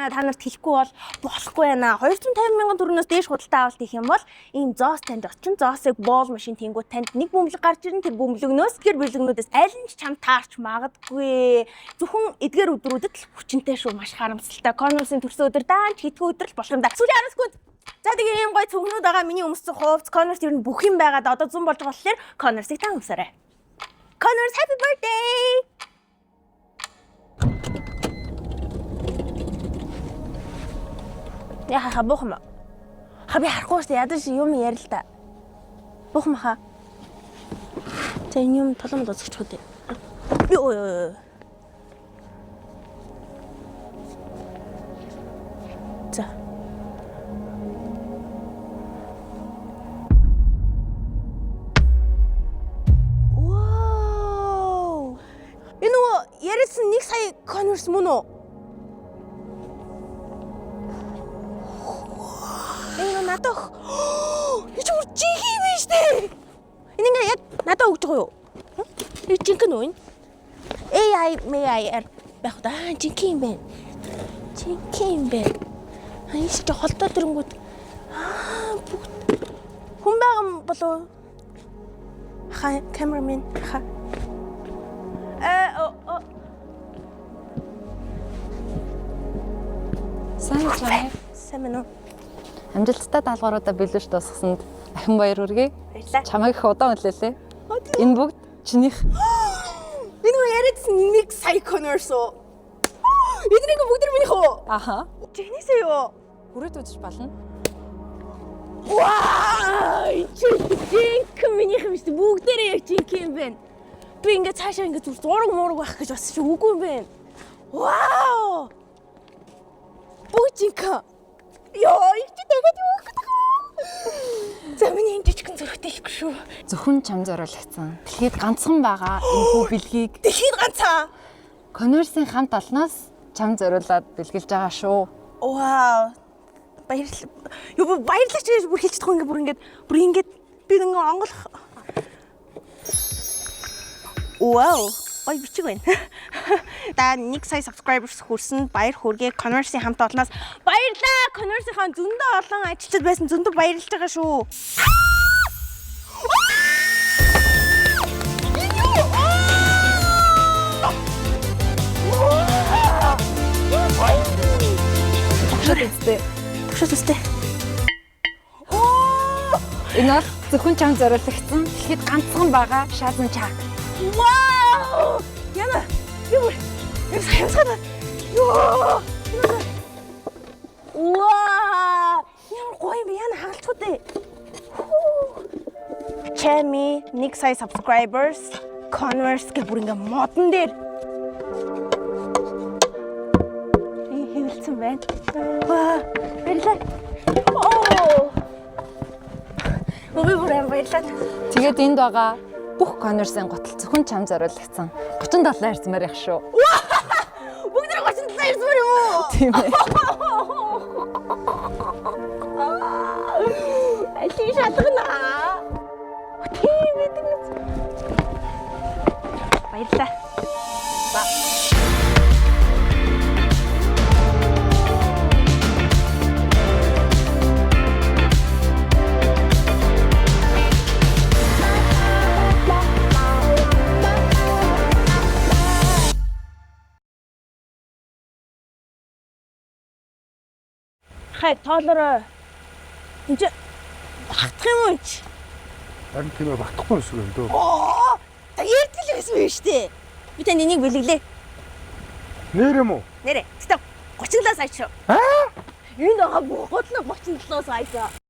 та нарт хэлэхгүй бол болохгүй байна. 250,000 төгрөгнөөс дээш худалдаа авалт хийх юм бол ийм зоос танд очин. Зоосыг боол машин тэнгууд танд нэг бөмбөлөг гарч ирэн тэр бөмбөлөгнөөс тэр бөмбөлөгнүүдээс аль нь ч чам таарч магадгүй. Зөвхөн эдгээр өдрүүдэд л хүчнтэй шүү, маш харамсалтай. Converse-ийн төрсөн өдөр даанч хитгэн өдөр л болох юм да. Сүүлийн 10 секунд. За тэгээ ийм гоё цөгнүүд байгаа миний өмссөн хувцас Converse ер нь бүх юм байгаад одоо 100 болж байгаа болохоор Converse-ийг та өмсөөрэй. Converse happy birthday. Яха бохом. Хаби харахгүй шүү ядаж юм ярил та. Бохом ха. За энэ юм толомд оцгоч хөө. Йоо. За. Вау. Энэ ярисан 1 сая Converse мөн үү? Энэ надад чи үржих юм биш үү? Энэ ингээ яг надад өгч байгаа юу? Энэ жинхэнэ үү? AI байх уу? Жинхэнэ юм байна. Жинхэнэ юм байна. Энд ч холдоо дөрөнгүүд хүн байгаа юм болов? Ха камерамен ха. Сайн байна уу? Амжилттай даалгавруудаа биелүүлж дуусгасанд ахин баяр хүргэе. Баярлалаа. Чамайг их удаан хүлээлээ. Энэ бүгд чинийх. Энэ яриадсан 1 сая Converse уу? Эднийг бүгд минийх үү? Аха. Чихнээсээ юу? Хүрээд үзэж болно. Вау! Жинхэнэ минийх юм шүү. Бүгдээрээ яг жинхэнэ юм байна. Би ингээ цаашаа ингээ зүр зураг муураг байх гэж бас чи үгүй юм байна. Вау! Бүгд жинхэнэ. Яа, их тэгээд юу гэх юм. За миний энэ жижигэн зөрөгтэй их шүү. Зөвхөн чам зориулагдсан. Дэлхийд ганцхан байгаа энэхүү бэлгийг Дэлхийд ганцаа. Converse-ийн хамт олноос чам зориулаад бэлгэлж байгаа шүү. Вау. Баярлалаа. Юу баярлалаа чи бүр хэлж чадахгүй ингээ бүр ингээд би ингээ онгойлох. Вау. Ой бичиг байна. Да 1 сая subscribers хүрсэнд баяр хүргэе. Converse-ийн хамт олноос баярлалаа. Converse-ийн зөндөө олон ажилчид байсан зөндөө баярлж байгаа шүү. Төгшөөд үстэй. Энэ бол зөвхөн чам зориулагдсан. Дэлхийд ганцхан байгаа шаазан чак. Вау! Яна. Юу саясаа. Юу. Вау! Ямар гоё юм яна хаалцгүй дээ. Chami 1 сая subscribers Converse гэх бүр ингээ модон дээр хэвлэлсэн байна. Ваа! Баярлалаа. Оо! Өөр баярлалаа. Тэгээд энд байгаа бүх Converse-ийн готол зөвхөн чам зориулагдсан. 37 хайрцмаар их шүү. Бүгд 37 хайрцмаар юм уу? Тийм ээ. Алийг шалгана. Тийм ээ. Баярлалаа. Ба. Хай тоолороо. Энд багтах юм уу чи? Харин тийм ээ багтахгүй юм шүү дээ. Оо! Ярьдгэл байсан юм шүү дээ. Би танд энийг бэлгэлээ. Нэр юм уу? Нэрэ. Гэтэ 37 сая шүү. Аа? Энд байгаа бүх готлог 37 сая.